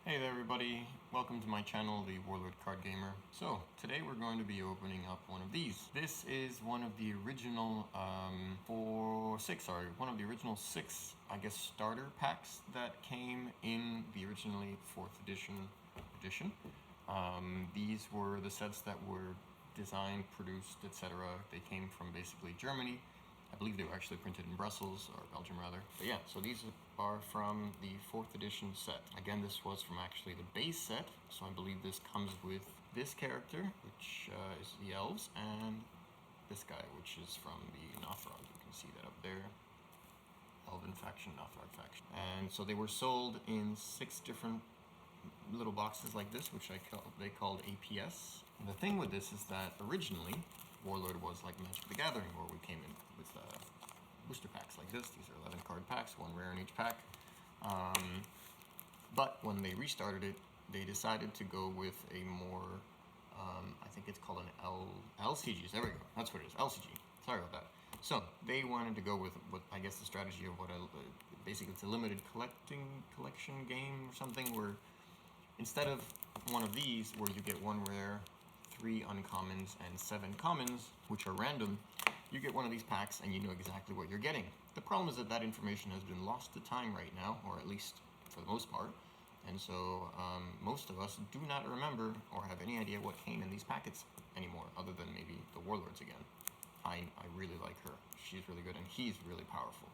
Hey there everybody, welcome to my channel, the Warlord Card Gamer. So, today we're going to be opening up one of these. This is one of the original, one of the original six, I guess, starter packs that came in the originally 4th edition. These were the sets that were designed, produced, etc. They came from basically Germany. I believe they were actually printed in Brussels, or Belgium rather. But yeah, so these are from the 4th edition set. Again, this was from actually the base set, so I believe this comes with this character, which is the Elves, and this guy, which is from the Nothrog. You can see that up there. Elven faction, Nothrog faction. And so they were sold in 6 different little boxes like this, which they called APS. And the thing with this is that originally, Warlord was like Magic the Gathering, where we came in with booster packs like this. These are 11 card packs, 1 rare in each pack. But when they restarted it, they decided to go with a more, I think it's called an LCG. There we go. That's what it is, LCG. Sorry about that. So they wanted to go with what I guess the strategy of what basically it's a limited collection game or something, where instead of one of these where you get 1 rare, 3 uncommons, and 7 commons, which are random, you get one of these packs and you know exactly what you're getting. The problem is that that information has been lost to time right now, or at least for the most part, and so most of us do not remember or have any idea what came in these packets anymore, other than maybe the Warlords again. I really like her. She's really good, and he's really powerful.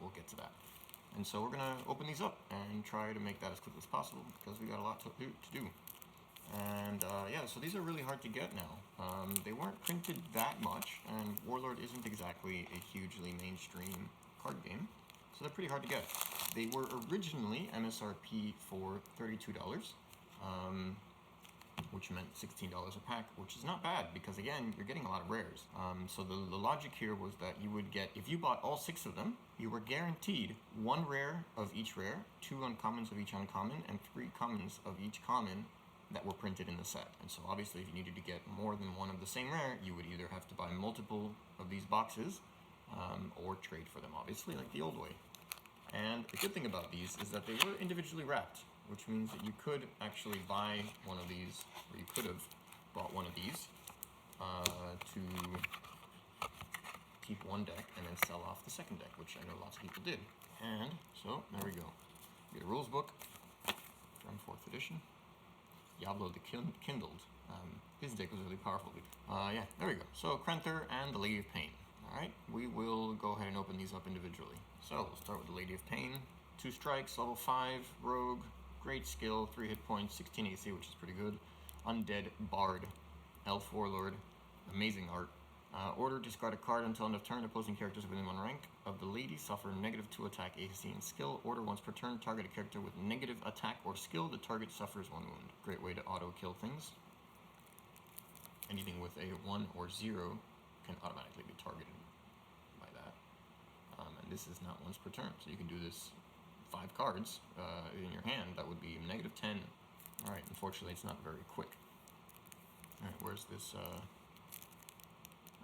We'll get to that. And so we're going to open these up and try to make that as quick as possible, because we got a lot to do. And yeah, so these are really hard to get now. They weren't printed that much, and Warlord isn't exactly a hugely mainstream card game, so they're pretty hard to get. They were originally MSRP for $32, which meant $16 a pack, which is not bad, because again, you're getting a lot of rares. So the logic here was that you would get, if you bought all 6 of them, you were guaranteed 1 rare of each rare, 2 uncommons of each uncommon, and 3 commons of each common that were printed in the set. And so obviously if you needed to get more than 1 of the same rare, you would either have to buy multiple of these boxes or trade for them, obviously, like the old way. And the good thing about these is that they were individually wrapped, which means that you could actually buy one of these, or you could have bought one of these to keep one deck and then sell off the second deck, which I know lots of people did. And so there we go. We get a rules book from 4th edition. Diablo the Kindled. His deck was really powerful. Yeah, there we go. So Krenther and the Lady of Pain. Alright, we will go ahead and open these up individually. So we'll start with the Lady of Pain. 2 strikes, level 5, rogue, great skill, 3 hit points, 16 AC, which is pretty good. Undead Bard, Elf Warlord, amazing art. Order, discard a card until end of turn. Opposing characters within 1 rank of the lady suffer -2 attack, AC, and skill. Order once per turn, target a character with negative attack or skill. The target suffers 1 wound. Great way to auto-kill things. Anything with a 1 or 0 can automatically be targeted by that. And this is not once per turn, so you can do this 5 cards in your hand. That would be -10. Alright, unfortunately it's not very quick. Alright, where's this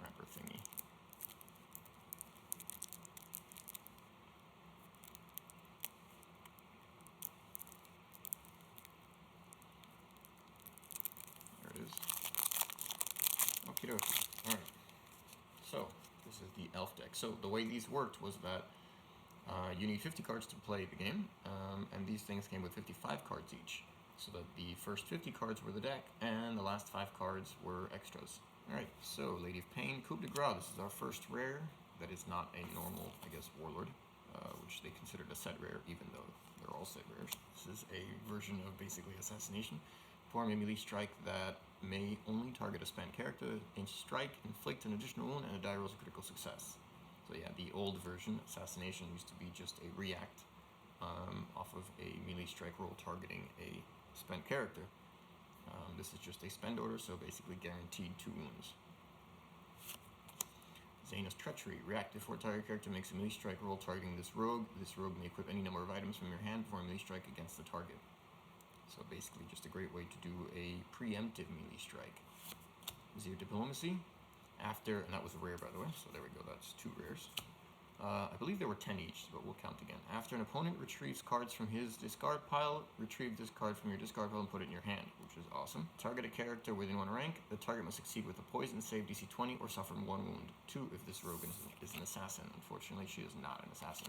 wrapper thingy? There it is. Okie dokie. Alright. So, this is the elf deck. So, the way these worked was that you need 50 cards to play the game, and these things came with 55 cards each. So that the first 50 cards were the deck, and the last 5 cards were extras. Alright, so Lady of Pain, Coup de Grâce. This is our first rare that is not a normal, I guess, Warlord, which they considered a set rare, even though they're all set rares. This is a version of basically Assassination. Perform a melee strike that may only target a spent character. In strike, inflict an additional wound, and a die rolls a critical success. So yeah, the old version, Assassination, used to be just a react off of a melee strike roll targeting a spent character. This is just a spend order, so basically guaranteed 2 wounds. Zaina's Treachery. React before target character makes a melee strike roll targeting this rogue. This rogue may equip any number of items from your hand for a melee strike against the target. So basically just a great way to do a preemptive melee strike. Misear Diplomacy. After, and that was a rare by the way, so there we go, that's 2 rares. I believe there were 10 each, but we'll count again. After an opponent retrieves cards from his discard pile, retrieve this card from your discard pile and put it in your hand, which is awesome. Target a character within 1 rank. The target must succeed with a poison save DC 20 or suffer 1 wound. 2 if this rogue is an assassin. Unfortunately, she is not an assassin.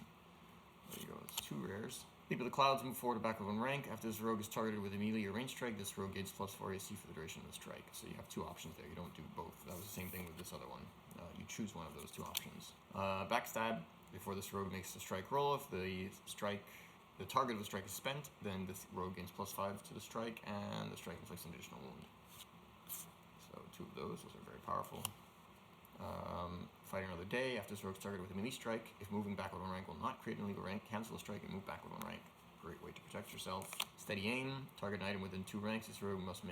There you go, it's 2 rares. Leap of the Clouds, move forward or back of 1 rank. After this rogue is targeted with a melee or range strike, this rogue gains +4 AC for the duration of the strike. So you have 2 options there, you don't do both. That was the same thing with this other one. You choose one of those 2 options. Backstab, before this rogue makes a strike roll, if the target of the strike is spent, then this rogue gains +5 to the strike, and the strike inflicts an additional wound. So 2 of those are very powerful. Fight another day. After this rogue is targeted with a melee strike, if moving backward 1 rank will not create an illegal rank, cancel the strike and move backward 1 rank. Great way to protect yourself. Steady aim. Target an item within 2 ranks. This rogue must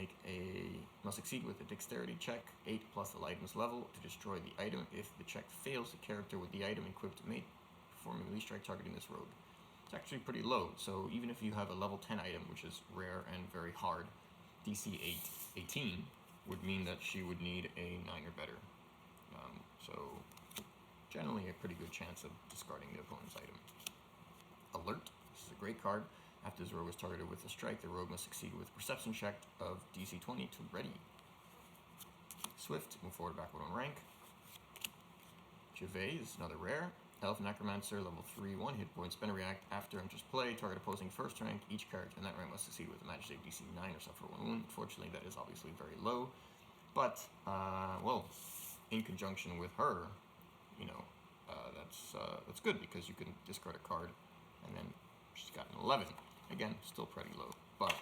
succeed with a dexterity check, 8 plus the item's level, to destroy the item. If the check fails, the character with the item equipped may perform a melee strike targeting this rogue. It's actually pretty low, so even if you have a level 10 item, which is rare and very hard, DC 18 would mean that she would need a 9 or better. So generally a pretty good chance of discarding the opponent's item. Alert. This is a great card. After this rogue is targeted with a strike, the rogue must succeed with a perception check of DC 20 to ready. Swift, move forward, backward 1 rank. Jevae is another rare. Elf Necromancer, level 3, 1 hit point, spend a react. After enters play, target opposing first rank. Each character in that rank must succeed with a magic save DC 9 or suffer 1 wound. Unfortunately, that is obviously very low. But, well, in conjunction with her, you know, that's good because you can discard a card, and then she's got an 11. Again, still pretty low, but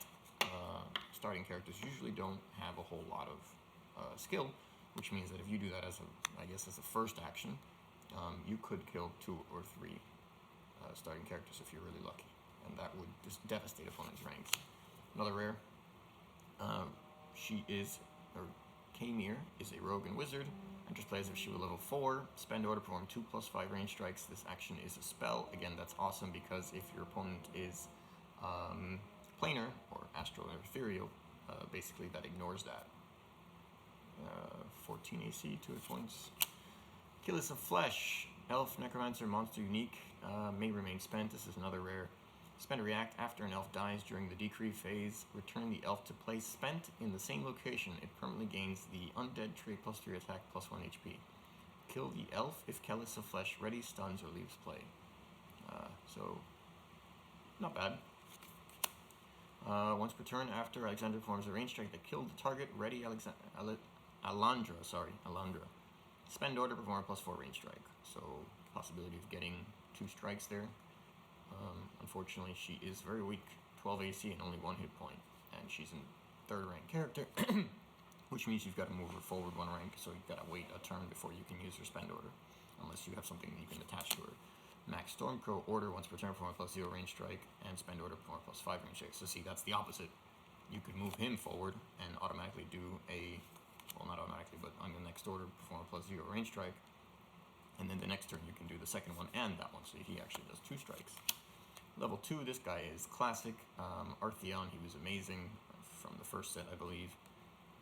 starting characters usually don't have a whole lot of skill, which means that if you do that as a first action, you could kill 2 or 3 starting characters if you're really lucky, and that would just devastate opponents' ranks. Another rare. Kaimir is a rogue and wizard. Enters play as if she were level 4. Spend order, perform 2 + 5 range strikes. This action is a spell. Again, that's awesome because if your opponent is planar or astral or ethereal, basically that ignores that. 14 AC, 2 hit points. Kilis of Flesh, Elf, Necromancer, Monster Unique, may remain spent. This is another rare. Spend a react after an elf dies during the decree phase. Return the elf to place spent in the same location. It permanently gains the undead trait +3 attack +1 HP. Kill the elf if Kilis of Flesh ready, stuns, or leaves play. So, not bad. Once per turn, after Alexander performs a range strike that killed the target, ready Allandra. Spend order, perform a +4 range strike. So, possibility of getting 2 strikes there. Unfortunately, she is very weak, 12 AC and only 1 hit point, and she's a 3rd rank character, which means you've got to move her forward 1 rank, so you've got to wait a turn before you can use her spend order, unless you have something that you can attach to her. Maxt Stormcrow, order once per turn, perform a +0 range strike, and spend order, perform a +5 range strike. So see, that's the opposite. You could move him forward and automatically do not automatically, but on the next order, perform a +0 range strike, and then the next turn you can do the second one and that one, so he actually does 2 strikes. Level 2, this guy is classic. Artheon, he was amazing from the first set, I believe.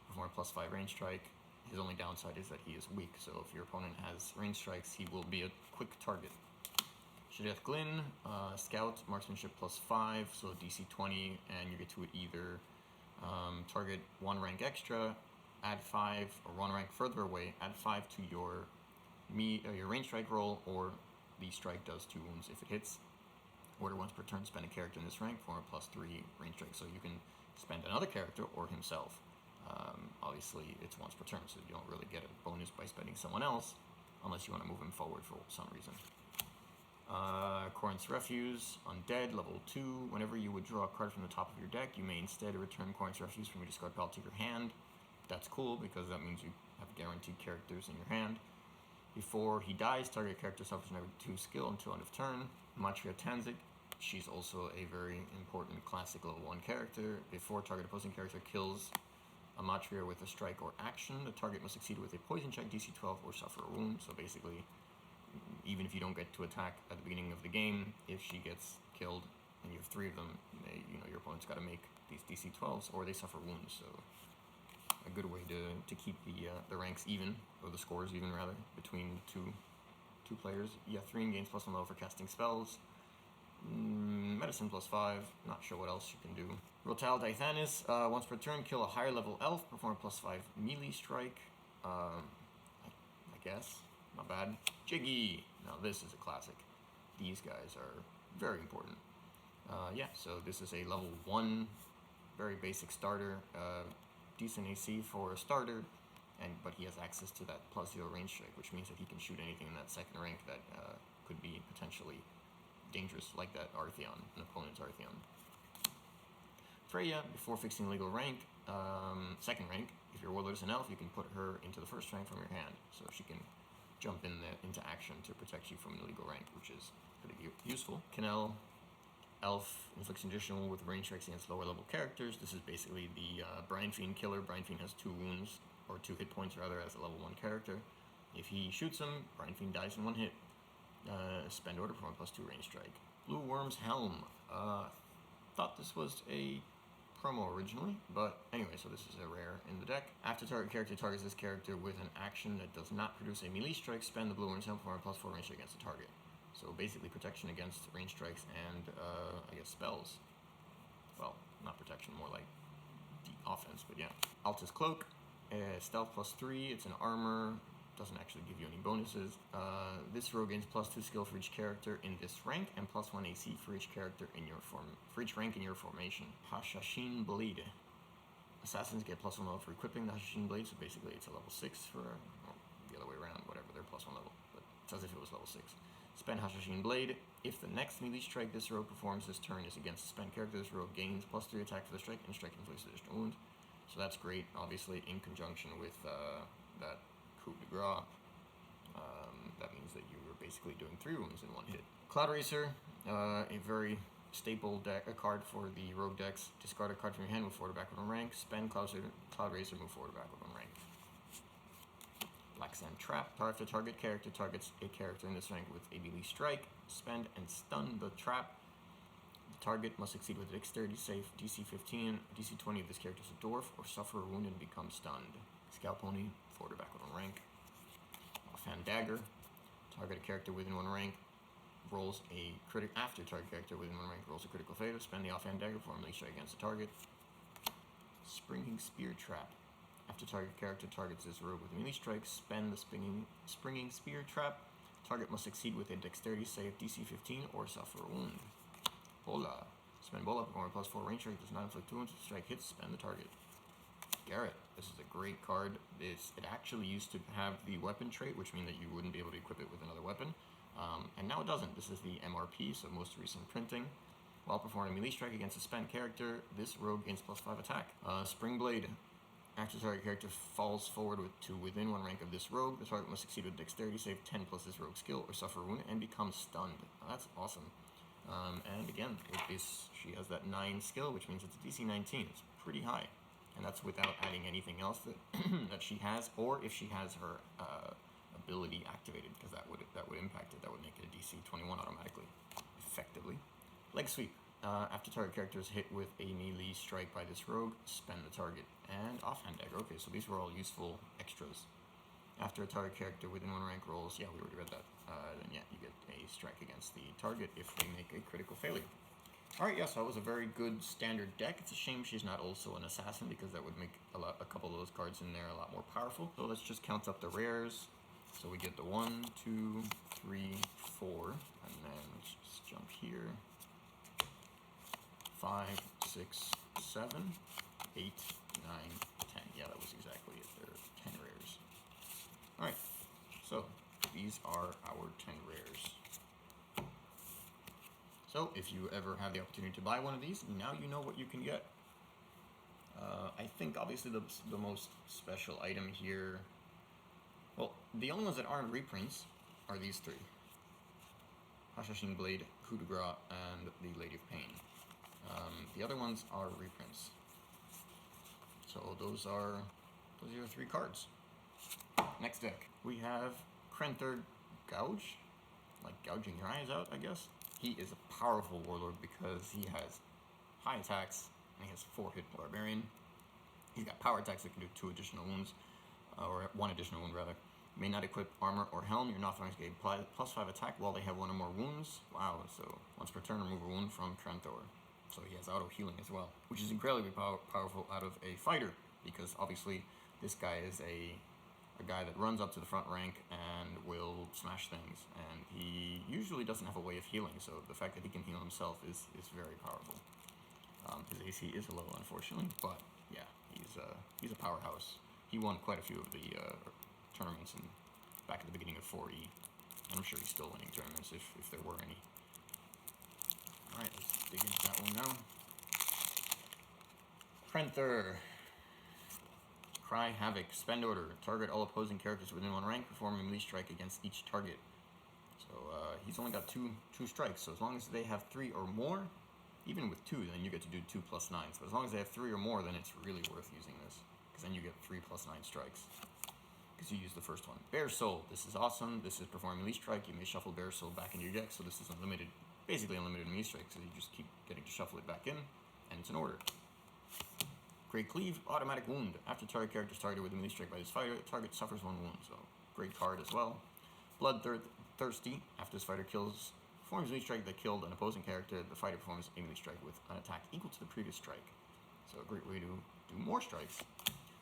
Perform a +5 range strike. His only downside is that he is weak, so if your opponent has range strikes, he will be a quick target. Shadith Glyn, Scout, Marksmanship +5, so DC 20, and you get to it either target 1 rank extra, add 5, or 1 rank further away, add 5 to your range strike roll, or the strike does 2 wounds if it hits. Order once per turn, spend a character in this rank for a +3 range strike, so you can spend another character or himself. Obviously, it's once per turn, so you don't really get a bonus by spending someone else, unless you want to move him forward for some reason. Corinth's Refuse, Undead, level 2. Whenever you would draw a card from the top of your deck, you may instead return Corinth's Refuse from your discard pile to your hand. That's cool, because that means you have guaranteed characters in your hand. Before he dies, target character suffers another 2 skill until end of turn. Amatria Tansiq, she's also a very important classic level 1 character. Before target opposing character kills Amatria with a strike or action, the target must succeed with a poison check, DC 12, or suffer a wound. So basically, even if you don't get to attack at the beginning of the game, if she gets killed and you have 3 of them, your opponent's got to make these DC 12s or they suffer wounds. So a good way to keep the ranks even, or the scores even rather, between two 2 players. Yanthorine gains +1 level for casting spells. Medicine +5. Not sure what else you can do. Rotale Dythanus. Once per turn, kill a higher level elf. Perform +5 melee strike. I guess. Not bad. Jiggy. Now this is a classic. These guys are very important. Yeah, so this is a level 1, very basic starter. Decent AC for a starter. But he has access to that +0 range strike, which means that he can shoot anything in that second rank that could be potentially dangerous, like that Artheon, an opponent's Artheon. Freia, before fixing legal rank, second rank, if your Warlord is an elf, you can put her into the first rank from your hand, so she can jump into action to protect you from illegal rank, which is pretty useful. Kinnell, elf, inflicts additional with range strikes against lower level characters. This is basically the Brine Fiend killer. Brine Fiend has 2 wounds, or 2 hit points rather, as a level 1 character. If he shoots him, Brine Fiend dies in 1 hit. Spend order for 1 +2 range strike. Blue Wyrm's Helm. Thought this was a promo originally, but anyway, so this is a rare in the deck. After target character targets this character with an action that does not produce a melee strike, spend the Blue Wyrm's Helm for a +4 range strike against the target. So basically protection against range strikes and I guess spells. Well, not protection, more like the offense, but yeah. Altus Cloak. Stealth +3, it's an armor, doesn't actually give you any bonuses. This rogue gains +2 skill for each character in this rank, and +1 AC for each character in your for each rank in your formation. Hashashin Blade. Assassins get +1 level for equipping the Hashashin Blade, so basically it's a level 6 for, well, the other way around, whatever, they're +1 level, but it's as if it was level 6. Spend Hashashin Blade. If the next melee strike this rogue performs this turn is against the spent character, this rogue gains +3 attack for the strike, and strike inflicts additional wounds. So that's great, obviously, in conjunction with that Coup de Grâce. That means that you are basically doing 3 wounds in 1 hit. Cloudracer, a very staple card for the rogue decks. Discard a card from your hand, move forward or backward 1 rank. Spend Cloudracer, move forward or backward 1 rank. Blacksand Trap. After target character targets a character in this rank with a melee strike, spend and stun the trap. The target must succeed with a dexterity save, DC 15, DC 20 if this character is a dwarf, or suffer a wound and become stunned. Scout Pony, forward or backward 1 rank. Offhand Dagger. Target a character within 1 rank, rolls a after target character within 1 rank rolls a critical failure. Spend the Offhand Dagger for a melee strike against the target. Springing Spear Trap. After target character targets this rogue with melee strike, spend the Springing Spear Trap. Target must succeed with a dexterity save, DC 15, or suffer a wound. Bola. Spend Bola, perform a +4 range strike, does not inflict 2 wounds. Strike hits, spend the target. Garrett. This is a great card. It actually used to have the weapon trait, which means that you wouldn't be able to equip it with another weapon. And now it doesn't. This is the MRP, so most recent printing. While performing a melee strike against a spent character, this rogue gains +5 attack. Spring Blade. After the target character falls forward to within 1 rank of this rogue, the target must succeed with dexterity save 10 plus this rogue skill, or suffer a wound, and become stunned. That's awesome. And again, with this, she has that 9 skill, which means it's a DC 19. It's pretty high. And that's without adding anything else that that she has, or if she has her ability activated, because that would impact it. That would make it a DC 21 automatically, effectively. Leg Sweep. After target character is hit with a melee strike by this rogue, spend the target. And Offhand Dagger. Okay, so these were all useful extras. After a target character within 1 rank rolls, yeah, we already read that. Then yeah, you get a strike against the target if they make a critical failure. Alright, yeah, so that was a very good standard deck. It's a shame she's not also an assassin, because that would make a couple of those cards in there a lot more powerful. So let's just count up the rares. So we get the 1, 2, 3, 4, and then let's just jump here. 5, 6, 7, 8, 9, 10. Yeah, that was exactly it. There are 10 rares. Alright, so these are our 10 rares. So, if you ever have the opportunity to buy one of these, now you know what you can get. I think, obviously, the most special item here... Well, the only ones that aren't reprints are these 3. Hashashin Blade, Coup de Grâce, and the Lady of Pain. The other ones are reprints. So, those are your 3 cards. Next deck, we have Krenther Gouge. Like gouging your eyes out, I guess. He is a powerful warlord because he has high attacks and he has 4 hit barbarian. He's got power attacks that can do 2 additional wounds, or 1 additional wound rather. May not equip armor or helm. Your Yanthorines gain +5 attack while they have 1 or more wounds. Wow, so once per turn, remove a wound from Trantor. So he has auto healing as well, which is incredibly powerful out of a fighter, because obviously this guy is a guy that runs up to the front rank and will smash things, and he usually doesn't have a way of healing, so the fact that he can heal himself is very powerful. His AC is low, unfortunately, but yeah, he's a powerhouse. He won quite a few of the tournaments back at the beginning of 4E, and I'm sure he's still winning tournaments if there were any. Alright, let's dig into that one now. Prenthur. Cry Havoc. Spend order. Target all opposing characters within 1 rank, perform a melee strike against each target. So he's only got two strikes, so as long as they have 3 or more, even with 2, then you get to do 2 + 9. So as long as they have 3 or more, then it's really worth using this, because then you get 3 + 9 strikes, because you use the first one. Bear Soul. This is awesome. This is perform melee strike. You may shuffle Bear Soul back into your deck, so this is unlimited. Basically unlimited melee strikes, so you just keep getting to shuffle it back in, and it's in order. Great Cleave, automatic wound. After target character is targeted with a melee strike by this fighter, the target suffers 1 wound, so great card as well. Bloodthirsty. After this fighter performs a melee strike that killed an opposing character, the fighter performs a melee strike with an attack equal to the previous strike. So a great way to do more strikes.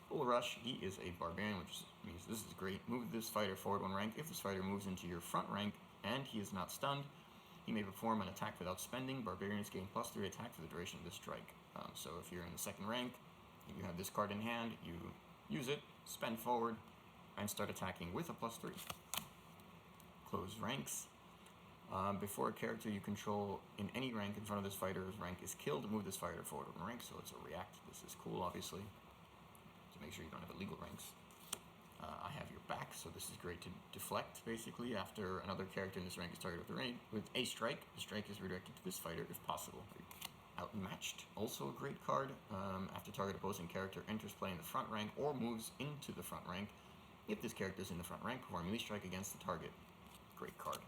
Bull Rush, he is a barbarian, which means this is great. Move this fighter forward 1 rank. If this fighter moves into your front rank and he is not stunned, he may perform an attack without spending. Barbarians gain +3 attack for the duration of this strike. So if you're in the 2nd rank, and you have this card in hand, you use it, spend forward, and start attacking with a +3. Close ranks. Before a character you control in any rank in front of this fighter's rank is killed, move this fighter forward 1 rank, so it's a react. This is cool, obviously, to make sure you don't have illegal ranks. I have your back, so this is great to deflect, basically, after another character in this rank is targeted with a strike. The strike is redirected to this fighter, if possible. Outmatched, also a great card. After target opposing character enters play in the front rank or moves into the front rank, if this character is in the front rank, perform melee strike against the target. Great card.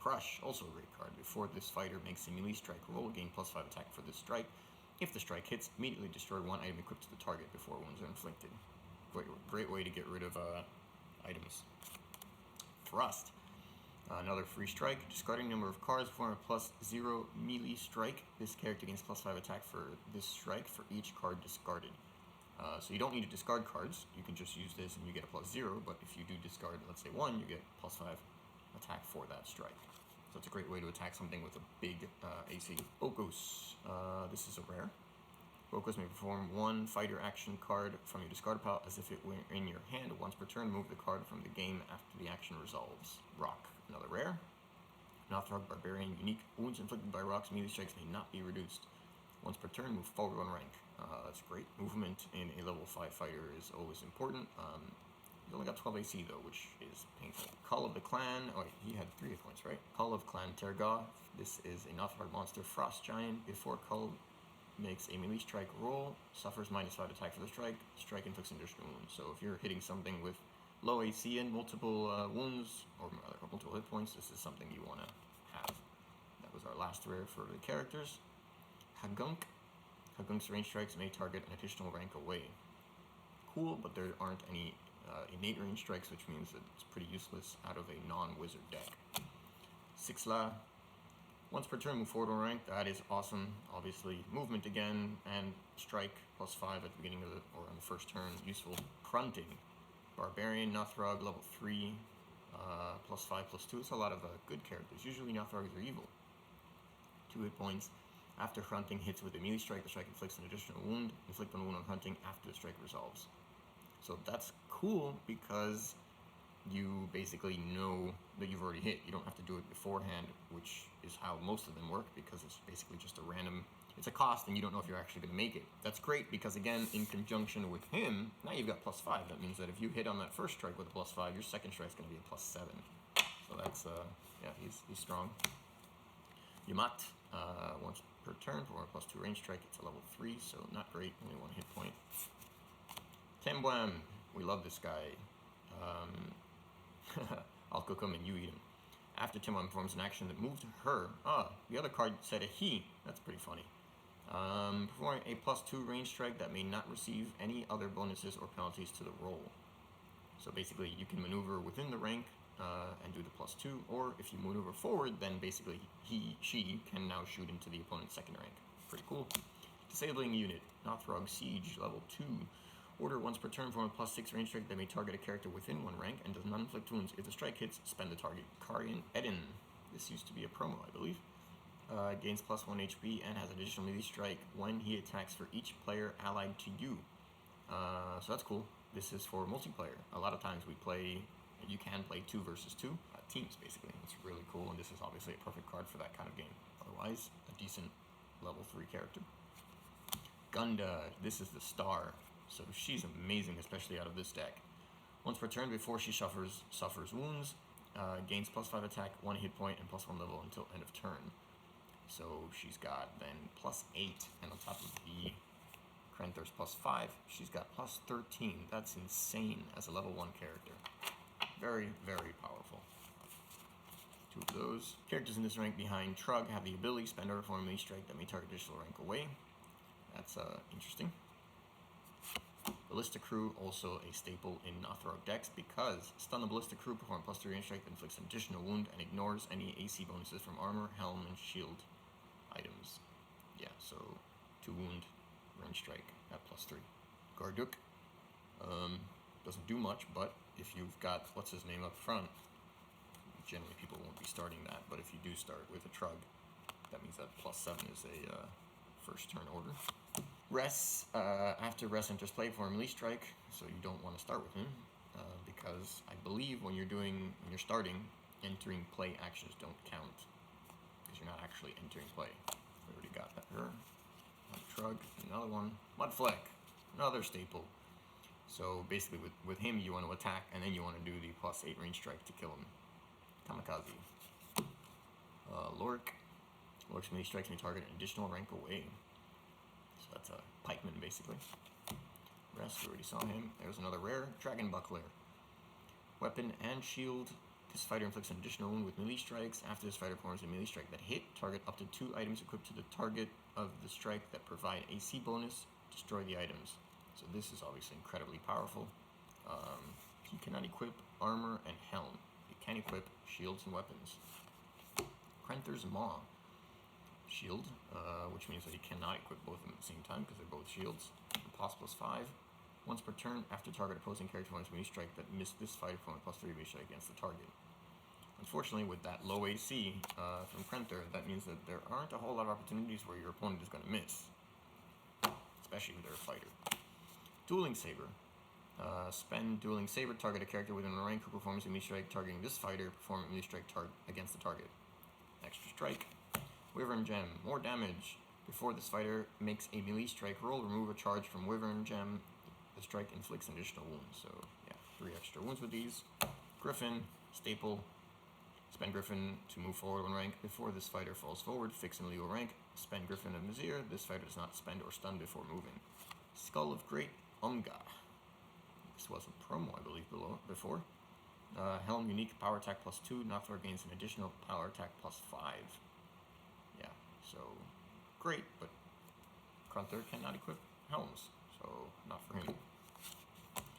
Crush, also a great card. Before this fighter makes a melee strike roll, gain +5 attack for this strike. If the strike hits, immediately destroy 1 item equipped to the target before wounds are inflicted. Great way to get rid of items. Thrust. Another free strike. Discarding number of cards, perform a +0 melee strike. This character gains +5 attack for this strike for each card discarded. So you don't need to discard cards. You can just use this and you get a +0, but if you do discard, let's say 1, you get +5 attack for that strike. So it's a great way to attack something with a big AC. Okos. This is a rare. Okos may perform 1 fighter action card from your discard pile as if it were in your hand. Once per turn, move the card from the game after the action resolves. Rock. Another rare. Nothrog Barbarian. Unique wounds inflicted by rocks. Melee strikes may not be reduced. Once per turn, move forward 1 rank. That's great. Movement in a level 5 fighter is always important. He's only got 12 AC though, which is painful. Call of the Clan. Oh, wait, he had 3 hit points, right? Call of Clan Tergoth. This is a Nothrog monster, Frost Giant. Before Call makes a melee strike roll, suffers -5 attack for the strike. Strike inflicts an additional wound. So if you're hitting something with low AC and multiple wounds, or multiple hit points, this is something you want to have. That was our last rare for the characters. Hagunk. Hagunk's range strikes may target an additional rank away. Cool, but there aren't any innate range strikes, which means that it's pretty useless out of a non-wizard deck. Sixla. Once per turn, move forward 1 rank. That is awesome. Obviously, movement again, and strike +5 at the beginning of or on the first turn. Useful. Grunting. Barbarian, Nothrog, level 3, +5/+2. It's a lot of good characters. Usually Nothrogs are evil. 2 hit points. After Hunting hits with a melee strike, the strike inflicts an additional wound. Inflict 1 wound on Hunting after the strike resolves. So that's cool because you basically know that you've already hit. You don't have to do it beforehand, which is how most of them work, because it's basically just a random, it's a cost and you don't know if you're actually going to make it. That's great because, again, in conjunction with him, now you've got +5. That means that if you hit on that first strike with a +5, your second strike is going to be a +7. So that's, yeah, he's strong. Yamat, once per turn for a +2 range strike. It's a level 3, so not great, only 1 hit point. Tembwam, we love this guy. I'll cook him and you eat him. After Tembwam performs an action that moves her, the other card said a he. That's pretty funny. Performing a +2 range strike that may not receive any other bonuses or penalties to the roll. So basically, you can maneuver within the rank and do the +2, or if you maneuver forward, then basically she can now shoot into the opponent's second rank. Pretty cool. Disabling unit, Nothrog Siege, level 2. Order once per turn from a +6 range strike that may target a character within one rank and does not inflict wounds. If the strike hits, spend the target. Karian Eden. This used to be a promo, I believe. Gains +1 HP and has additional melee strike when he attacks for each player allied to you. So that's cool. This is for multiplayer. A lot of times you can play 2 versus 2 teams, basically. It's really cool, and this is obviously a perfect card for that kind of game. Otherwise, a decent level 3 character. Gunda, this is the star. So she's amazing, especially out of this deck. Once per turn, before she suffers wounds, gains +5 attack, 1 hit point, and +1 level until end of turn. So she's got then +8, and on top of the Krenther's +5, she's got +13. That's insane as a level 1 character. Very, very powerful. 2 of those. Characters in this rank behind Trug have the ability spend or perform a melee strike that may target additional rank away. That's interesting. Ballista Crew, also a staple in Nothrog decks, because stun the Ballista Crew, perform +3 range strike that inflicts an additional wound and ignores any AC bonuses from armor, helm, and shield items. Yeah, so 2 wound, range strike at +3. Garduk doesn't do much, but if you've got what's his name up front, generally people won't be starting that. But if you do start with a Trug, that means that +7 is a first turn order. Res, after Res enters play for a melee strike, so you don't want to start with him, because I believe when you're starting, entering play actions don't count, because you're not actually entering play. We already got that her. One Trug, another one. Mudfleck, another staple. So basically with him you want to attack, and then you want to do the +8 range strike to kill him. Kamikaze. Lork. Lork's melee strikes may target an additional rank away. So that's a pikeman, basically. Rest, we already saw him. There's another rare, Dragon Buckler. Weapon and shield. This fighter inflicts an additional wound with melee strikes. After this fighter performs a melee strike that hit, target up to 2 items equipped to the target of the strike that provide AC bonus. Destroy the items. So this is obviously incredibly powerful. He cannot equip armor and helm. He can equip shields and weapons. Krenther's Maw. Shield, which means that he cannot equip both of them at the same time because they're both shields. Pos +5. Once per turn, after target opposing character wants a melee strike that missed this fighter from a +3 melee strike against the target. Unfortunately, with that low AC from Krenther, that means that there aren't a whole lot of opportunities where your opponent is going to miss, especially if they're a fighter. Dueling Saber. Spend Dueling Saber, target a character within a rank who performs a melee strike targeting this fighter, perform a melee strike against the target. Extra strike. Wyvern Gem, more damage. Before this fighter makes a melee strike roll, remove a charge from Wyvern Gem. The strike inflicts an additional wound. So yeah, 3 extra wounds with these. Griffin, staple. Spend Griffin to move forward 1 rank. Before this fighter falls forward, fix an illegal rank. Spend Griffin of Misear. This fighter does not spend or stun before moving. Skull of Great Umga. This was a promo, I believe, before. Helm, unique power attack +2. Nothrog gains an additional power attack +5. Yeah, so great, but Krenther cannot equip helms, so not for him.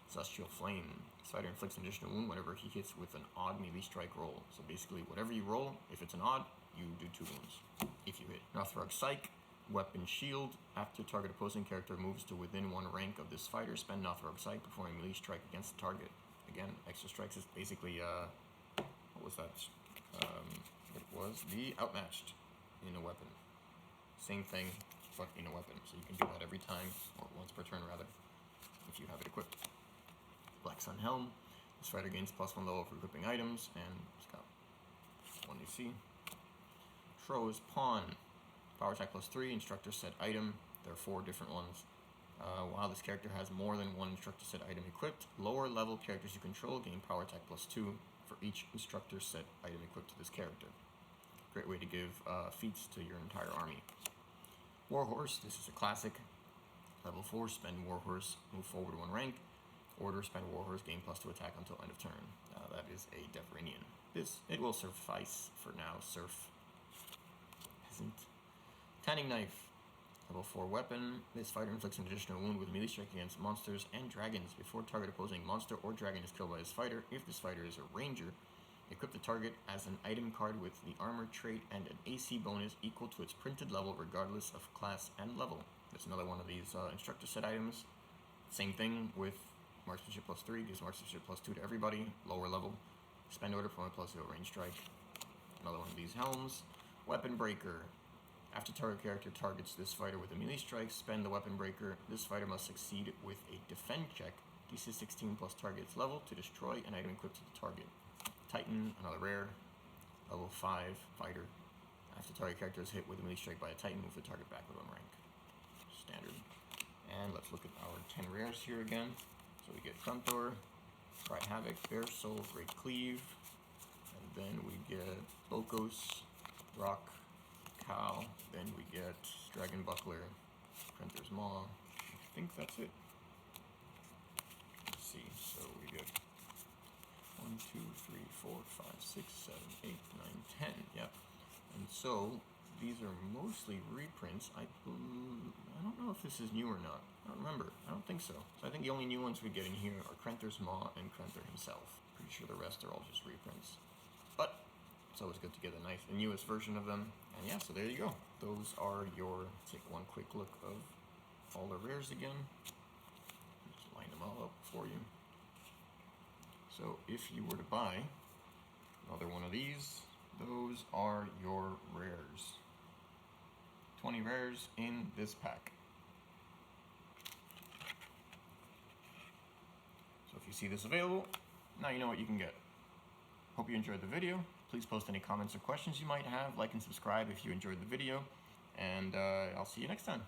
Celestial Flame. This fighter inflicts an additional wound whenever he hits with an odd melee strike roll. So basically, whatever you roll, if it's an odd, you do 2 wounds if you hit. Nothrog Psych. Weapon Shield. After target opposing character moves to within 1 rank of this fighter, spend Nothrog Psych, performing melee strike against the target. Again, extra strikes is basically, what was that? It was the Outmatched in a weapon. Same thing, but in a weapon. So you can do that every time, or once per turn rather, if you have it equipped. Black Sun Helm. This fighter gains +1 level for equipping items, and it's got 1 AC. Tro's Pawn. Power attack +3, instructor set item. There are 4 different ones. While this character has more than 1 instructor set item equipped, lower level characters you control gain power attack +2 for each instructor set item equipped to this character. Great way to give feats to your entire army. Warhorse, this is a classic. Level 4, spend Warhorse, move forward 1 rank. Order, spend Warhorse, gain +2 attack until end of turn. That is a Deverinian. It will suffice for now. Surf. Peasant. Tanning Knife. Level 4 weapon. This fighter inflicts an additional wound with melee strike against monsters and dragons before target opposing monster or dragon is killed by this fighter. If this fighter is a ranger, equip the target as an item card with the armor trait and an AC bonus equal to its printed level regardless of class and level. There's another one of these instructor set items. Same thing with marksmanship +3, gives marksmanship +2 to everybody, lower level. Spend order for +0 range strike. Another one of these helms. Weapon breaker. After target character targets this fighter with a melee strike, spend the weapon breaker. This fighter must succeed with a defend check, DC 16 plus target's level, to destroy an item equipped to the target. Titan, another rare, level 5 fighter. After target character is hit with a melee strike by a Titan, move the target back with 1 rank. Standard. And let's look at our 10 rares here again. So we get Grunthor, Cry Havoc, Bear Soul, Great Cleave, and then we get Locos, Rock, Cal, then we get Dragon Buckler, Printer's Maw. I think that's it. Let's see, so we get 1, 2, 3, 4, 5, 6, 7, 8, 9, 10, yep. And so, these are mostly reprints. I don't know if this is new or not. I don't remember. I don't think so. So I think the only new ones we get in here are Krenthur's Maw and Krenthur himself. Pretty sure the rest are all just reprints. But it's always good to get the newest version of them. And yeah, so there you go. Those are your, take one quick look of all the rares again. Just line them all up for you. So if you were to buy another one of these, those are your rares. 20 rares in this pack. So if you see this available, now you know what you can get. Hope you enjoyed the video. Please post any comments or questions you might have. Like and subscribe if you enjoyed the video. And I'll see you next time.